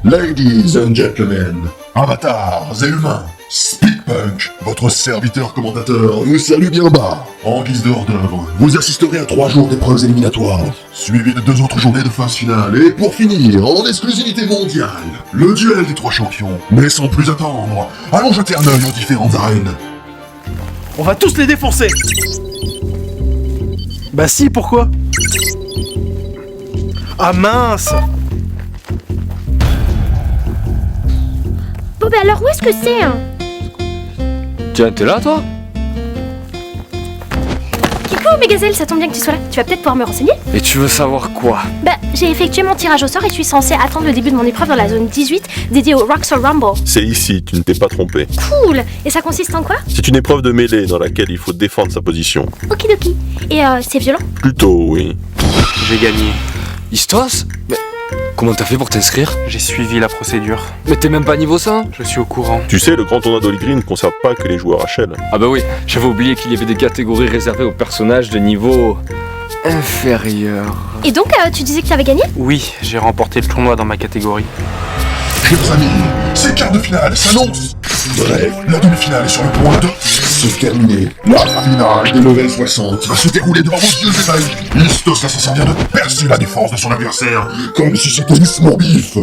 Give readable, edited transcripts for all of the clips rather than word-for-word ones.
Ladies and gentlemen, avatars et humains, Speakpunk, votre serviteur commentateur, vous salue bien bas. En guise de hors-d'œuvre, vous assisterez à 3 jours d'épreuves éliminatoires, suivis de 2 autres journées de phase finale, et pour finir, en exclusivité mondiale, le duel des 3 champions. Mais sans plus attendre, allons jeter un œil aux différentes arènes. On va tous les défoncer. Bah si, pourquoi? Ah mince! Bon bah alors où est-ce que c'est hein? Tiens, t'es là toi? Kiko, Mégazelle, ça tombe bien que tu sois là. Tu vas peut-être pouvoir me renseigner? Et tu veux savoir quoi? Bah, j'ai effectué mon tirage au sort et je suis censée attendre le début de mon épreuve dans la zone 18 dédiée au Roxor Rumble. C'est ici, tu ne t'es pas trompé. Cool! Et ça consiste en quoi? C'est une épreuve de mêlée dans laquelle il faut défendre sa position. Okidoki. Et c'est violent? Plutôt, oui. J'ai gagné. Istos? Mais comment t'as fait pour t'inscrire? J'ai suivi la procédure. Mais t'es même pas niveau 5? Je suis au courant. Tu sais, le grand tournoi d'Holgreen ne concerne pas que les joueurs HL. Ah bah oui, j'avais oublié qu'il y avait des catégories réservées aux personnages de niveau inférieur. Et donc, tu disais que t'avais gagné? Oui, j'ai remporté le tournoi dans ma catégorie. Chers amis, ces quarts de finale s'annoncent. Bref, la demi-finale est sur le point de se terminer. La finale des level 60 va se dérouler devant vos yeux ébahis. Istos va s'en servir de percer la défense de son adversaire, comme si c'était du small beef.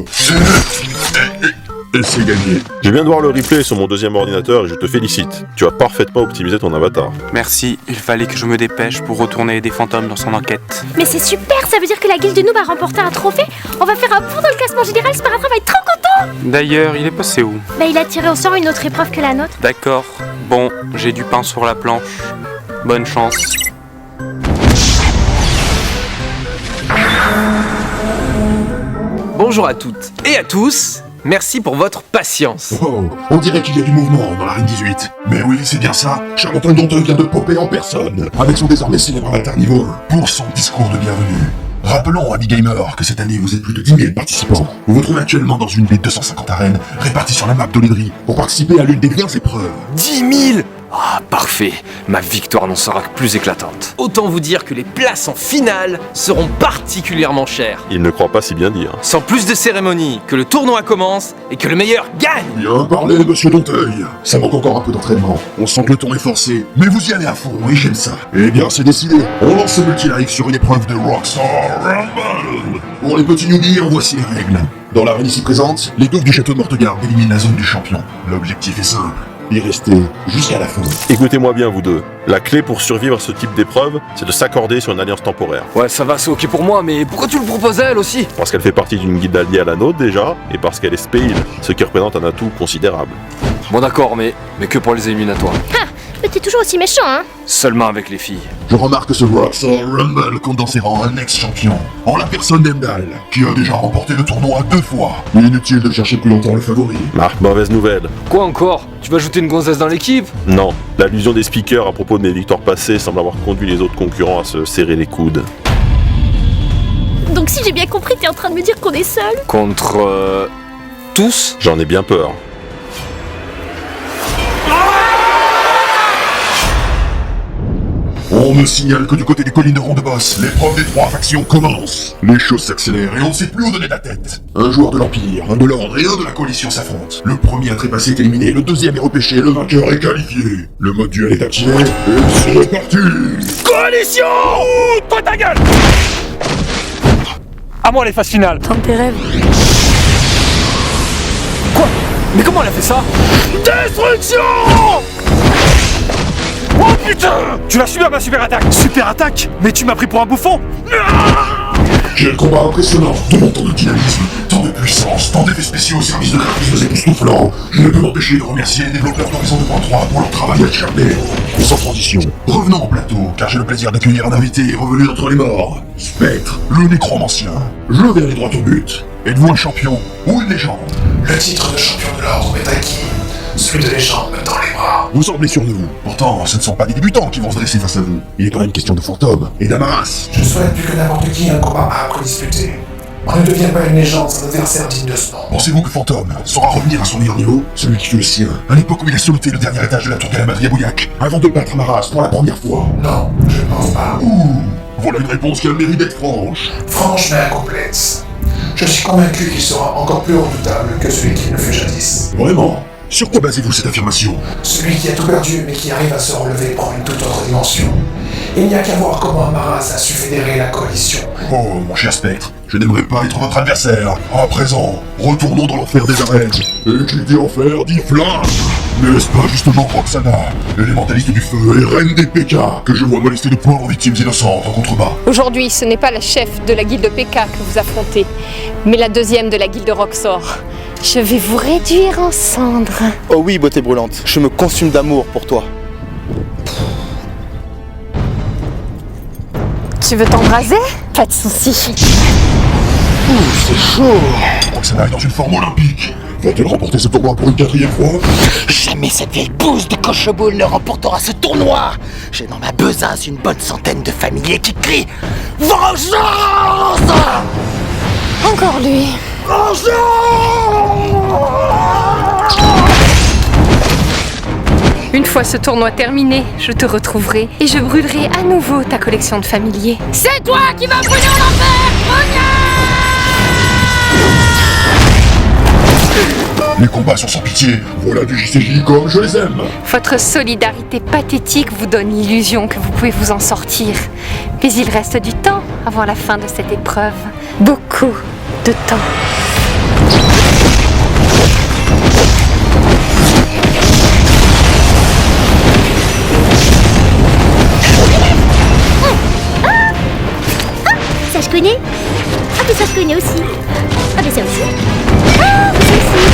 Et c'est gagné. Je viens de voir le replay sur mon deuxième ordinateur et je te félicite. Tu as parfaitement optimisé ton avatar. Merci, il fallait que je me dépêche pour retourner aider Fantôme dans son enquête. Mais c'est super, ça veut dire que la guilde de Noob a remporté un trophée. On va faire un pont dans le classement général, Sparadrap va être trop content. D'ailleurs, il est passé où? Bah il a tiré au sort une autre épreuve que la nôtre. D'accord. Bon, j'ai du pain sur la planche. Bonne chance. Bonjour à toutes et à tous, merci pour votre patience. Oh, on dirait qu'il y a du mouvement dans l'arène 18. Mais oui, c'est bien ça. Charmantin Donteux vient de popper en personne, avec son désormais célèbre avatar niveau 1, pour son discours de bienvenue. Rappelons à B-Gamer que cette année vous êtes plus de 10 000 participants. Vous vous trouvez actuellement dans une des 250 arènes réparties sur la map d'Olydri pour participer à l'une des bien épreuves. 10 000! Ah, parfait. Ma victoire n'en sera que plus éclatante. Autant vous dire que les places en finale seront particulièrement chères. Il ne croit pas si bien dire. Sans plus de cérémonie, que le tournoi commence et que le meilleur gagne. Bien parlé, monsieur Donteuil. Ça manque encore un peu d'entraînement. On sent que le ton est forcé, mais vous y allez à fond, et j'aime ça. Eh bien, c'est décidé. On lance ce multi-like sur une épreuve de Roxor Rumble. Pour les petits newbies, en voici les règles. Dans l'arène ici présente, les douves du château de Mortegarde éliminent la zone du champion. L'objectif est simple. Y rester jusqu'à la fin. Écoutez-moi bien, vous deux. La clé pour survivre à ce type d'épreuve, c'est de s'accorder sur une alliance temporaire. Ouais, ça va, c'est ok pour moi, mais pourquoi tu le proposes à elle aussi? Parce qu'elle fait partie d'une guilde alliée à la nôtre déjà, et parce qu'elle est spéile, ce qui représente un atout considérable. Bon d'accord, mais que pour les éliminatoires. Ah, mais t'es toujours aussi méchant hein. Seulement avec les filles. Je remarque que ce Roxor Rumble compte dans ses rangs un ex-champion, en la personne d'Emdal, qui a déjà remporté le tournoi 2 fois. Inutile de chercher plus longtemps le favori. Marc, mauvaise nouvelle. Quoi encore? Tu vas ajouter une gonzesse dans l'équipe? Non, l'allusion des speakers à propos de mes victoires passées semble avoir conduit les autres concurrents à se serrer les coudes. Donc si j'ai bien compris, t'es en train de me dire qu'on est seuls? Contre... tous? J'en ai bien peur. On me signale que du côté des collines de Ronde-Boss, l'épreuve des 3 factions commence. Les choses s'accélèrent et on ne sait plus où donner la tête. Un joueur de l'Empire, un de l'Ordre et un de la Coalition s'affrontent. Le premier à trépasser est éliminé, le deuxième est repêché, le vainqueur est qualifié. Le mode duel est activé et c'est parti. Coalition! Toi ta gueule! À moi les phases finales. Dans tes rêves. Quoi? Mais comment elle a fait ça? Destruction! Oh putain! Tu vas subir ma super attaque! Super attaque? Mais tu m'as pris pour un bouffon? Quel combat impressionnant! Demande tant de dynamisme, tant de puissance, tant d'effets spéciaux au service de graphismes époustouflants. Je ne peux m'empêcher de remercier les développeurs d'Horizon 2.3 pour leur travail acharné. Et sans transition, revenons au plateau, car j'ai le plaisir d'accueillir un invité revenu d'entre les morts. Spectre, le nécromancien. Je vais aller droit au but. Êtes-vous un champion ou une légende? Le titre de champion de l'ordre m'est acquis. Celui de légende me tend les bras. Vous semblez sûr de vous. Pourtant, ce ne sont pas des débutants qui vont se dresser face à vous. Il est quand même question de fantômes et d'Amaras. Je souhaite plus que n'importe qui un combat âpre disputé. On ne devient pas une légende sans adversaire digne de ce nom. Pensez-vous que Fantôme saura revenir à son meilleur niveau? Celui qui fut le sien, à l'époque où il a sauté le dernier étage de la tour Galamad Bouillac, avant de battre Amaras pour la première fois. Non, je ne pense pas. Ouh, voilà une réponse qui a le mérite d'être franche. Franche mais incomplète. Je suis convaincu qu'il sera encore plus redoutable que celui qui ne fut jadis. Vraiment? Sur quoi basez-vous cette affirmation? Celui qui a tout perdu mais qui arrive à se relever prend une toute autre dimension. Il n'y a qu'à voir comment Amaras a su fédérer la coalition. Oh, mon cher Spectre, je n'aimerais pas être votre adversaire. À présent, retournons dans l'enfer des arènes. Et qui dit enfer dit flamme. N'est-ce pas justement Roxana, l'élémentaliste du feu et reine des PK, que je vois molester de pauvres victimes innocentes en contrebas? Aujourd'hui, ce n'est pas la chef de la guilde PK que vous affrontez, mais la deuxième de la guilde Roxor. Je vais vous réduire en cendres. Oh oui, beauté brûlante, je me consume d'amour pour toi. Tu veux t'embraser? Pas de soucis. C'est chaud. Roxana est dans une forme olympique. Va-t-elle remporter ce tournoi pour une 4e fois? Jamais cette vieille bouse de cocheboule ne remportera ce tournoi. J'ai dans ma besace une bonne centaine de familiers qui crient vengeance. Encore lui. Une fois ce tournoi terminé, je te retrouverai et je brûlerai à nouveau ta collection de familiers. C'est toi qui vas brûler en enfer, Les combats sont sans pitié. Voilà du JCJ comme je les aime. Votre solidarité pathétique vous donne l'illusion que vous pouvez vous en sortir. Mais il reste du temps avant la fin de cette épreuve. Beaucoup de temps. Ça je connais. Ah mais ça je connais aussi. Ah mais ça aussi. Ah mais ça aussi.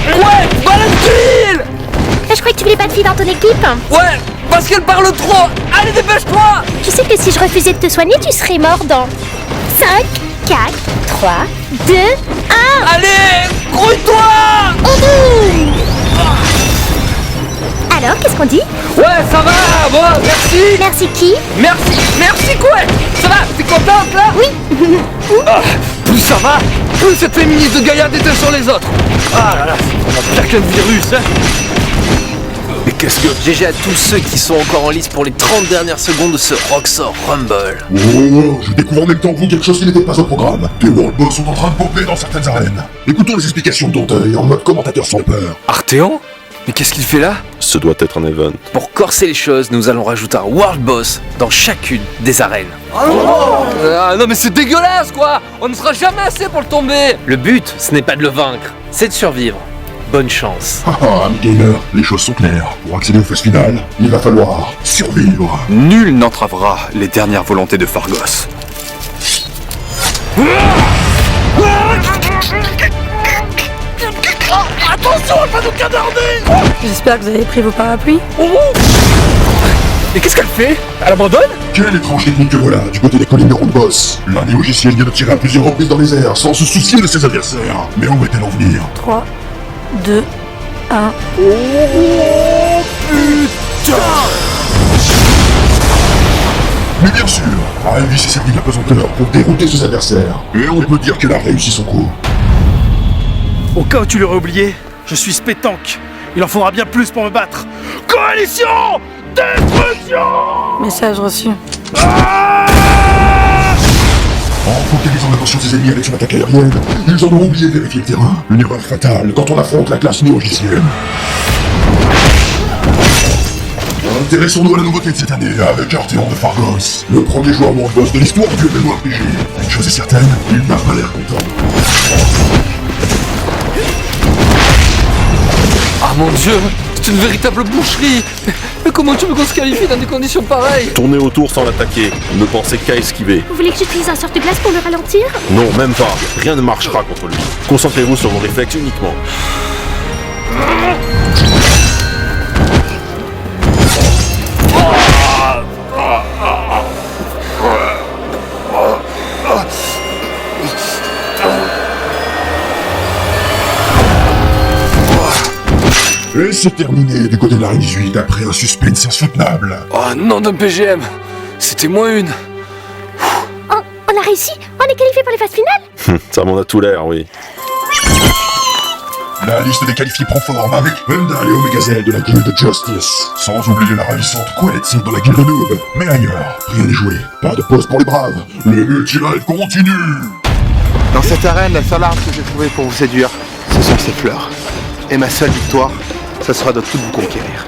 Ouais, balade-t-il. Je croyais que tu voulais pas de fille dans ton équipe. Ouais, parce qu'elle parle trop. Allez, dépêche-toi. Tu sais que si je refusais de te soigner, tu serais mort dans 5, 4, 3, 2, 1. Allez, grouille-toi. Au bout. Alors, qu'est-ce qu'on dit? Ouais, ça va, bon, merci. Merci qui? Merci quoi. Ça va, t'es contente là? Oui. Plus ça va, plus cette féministe de gaillard était sur les autres. Ah là là, on a pire qu'un virus, hein. Mais qu'est-ce que... GG à tous ceux qui sont encore en lice pour les 30 dernières secondes de ce Roxor Rumble. Oh, je découvre en même temps que vous quelque chose qui n'était pas au programme. Des World Boss sont en train de popper dans certaines arènes. Écoutons les explications de Danteuil en mode commentateur sans peur. Arthéon? Mais qu'est-ce qu'il fait là? Ce doit être un event. Pour corser les choses, nous allons rajouter un World Boss dans chacune des arènes. Ah non mais c'est dégueulasse quoi. On ne sera jamais assez pour le tomber. Le but, ce n'est pas de le vaincre, c'est de survivre. Bonne chance. Haha, ami gamer, les choses sont claires. Pour accéder aux phases finales, il va falloir survivre. Nul n'entravera les dernières volontés de Fargos. Attention, elle va nous canarder. J'espère que vous avez pris vos parapluies. Et qu'est-ce qu'elle fait? Elle abandonne? Quelle étrange technique que voilà, du côté des collines de World Boss. La néo-logiciel vient de tirer à plusieurs reprises dans les airs, sans se soucier de ses adversaires. Mais où est-elle en venir? 3, 2, 1. Mais bien sûr, Ivy s'est servi de la pesanteur pour dérouter ses adversaires. Et on peut dire qu'elle a réussi son coup. Au cas où tu l'aurais oublié, je suis Spétanque. Il en faudra bien plus pour me battre. Coalition! Destruction! Message reçu. En focalisant l'attention des ennemis avec son attaque aérienne, ils en ont oublié de vérifier le terrain. Une erreur fatale quand on affronte la classe néo-logicienne. Intéressons-nous à la nouveauté de cette année avec Arthéon de Fargos, le premier joueur World Boss de l'histoire du MMORPG. Une chose est certaine, il n'a pas l'air content. Ah mon dieu, c'est une véritable boucherie. Mais comment tu veux qu'on se qualifie dans des conditions pareilles? Tournez autour sans l'attaquer. Ne pensez qu'à esquiver. Vous voulez que j'utilise un sort de glace pour le ralentir? Non, même pas. Rien ne marchera contre lui. Concentrez-vous sur vos réflexes uniquement. Et c'est terminé du côté de la Reine 18 après un suspense insoutenable. Oh non d'un PGM. C'était moins une. On a réussi? On est qualifié pour les phases finales? Ça m'en a tout l'air, oui. La liste des qualifiés prend forme avec Undal et Omega Z de la guilde de Justice. Sans oublier la ravissante Quetz de la guilde Noob. Mais ailleurs, rien n'est joué. Pas de pause pour les braves. Le multi-live continue. Dans cette arène, la seule arme que j'ai trouvée pour vous séduire, ce sont ces fleurs. Et ma seule victoire, ce sera de tout vous conquérir.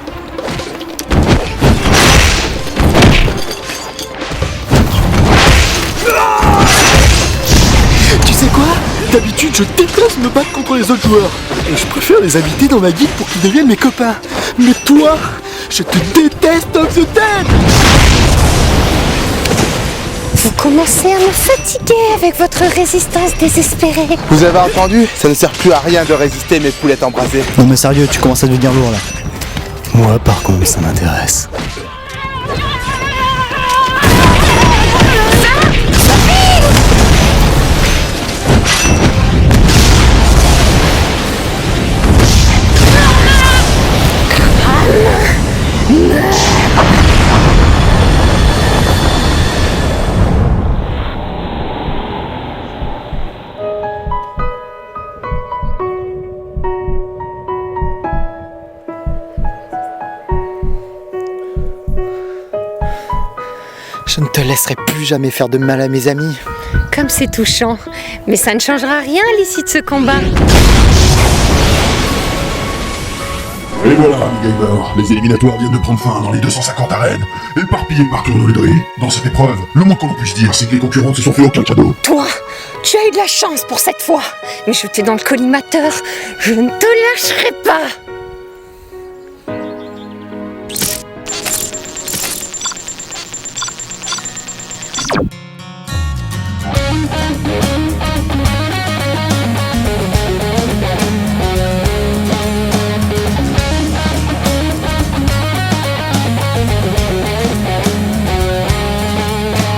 Tu sais quoi? D'habitude, je déteste me battre contre les autres joueurs. Et je préfère les inviter dans ma guilde pour qu'ils deviennent mes copains. Mais toi, je te déteste of the Dead! Vous commencez à me fatiguer avec votre résistance désespérée. Vous avez entendu? Ça ne sert plus à rien de résister mes poulettes embrasées. Non mais sérieux, tu commences à devenir lourd là. Moi par contre, ça m'intéresse. Je ne te laisserai plus jamais faire de mal à mes amis. Comme c'est touchant. Mais ça ne changera rien à l'issue de ce combat. Et voilà, les gamers, les éliminatoires viennent de prendre fin dans les 250 arènes, éparpillées partout dans le Dri. Dans cette épreuve, le moins qu'on puisse dire, c'est que les concurrents ne se sont fait aucun cadeau. Toi, tu as eu de la chance pour cette fois. Mais jeté dans le collimateur, je ne te lâcherai pas.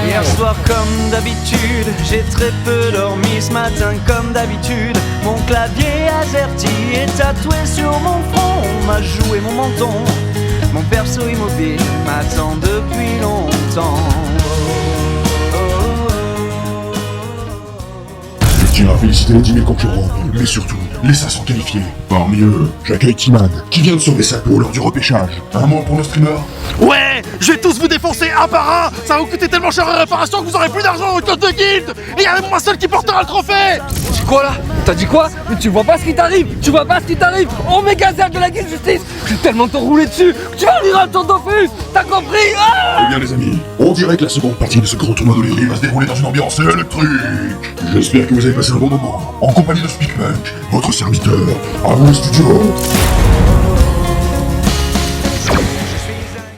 Hier soir comme d'habitude, j'ai très peu dormi ce matin comme d'habitude. Mon clavier AZERTY est tatoué sur mon front, on m'a joué mon menton. Mon perso immobile m'attend depuis longtemps. Je tiens à féliciter les 10 000 concurrents, mais surtout les 500 qualifiés. Parmi eux, j'accueille Timan, qui vient de sauver sa peau lors du repêchage. Un mot pour nos streamers. Ouais, je vais tous vous défoncer un par un. Ça va vous coûter tellement cher en réparation que vous aurez plus d'argent dans votre compte de guilde. Et il y a moi seul qui portera le trophée. C'est quoi là? T'as dit quoi? Mais tu vois pas ce qui t'arrive! Tu vois pas ce qui t'arrive! Omega Z de la guilde justice! Je vais tellement te rouler dessus! Tu vas lire un temps d'Ofus! T'as compris? Ah! Eh bien les amis, on dirait que la seconde partie de ce gros tournoi de l'Udry va se dérouler dans une ambiance électrique. J'espère que vous avez passé un bon moment, en compagnie de Speakpunk, votre serviteur, à vous les studios.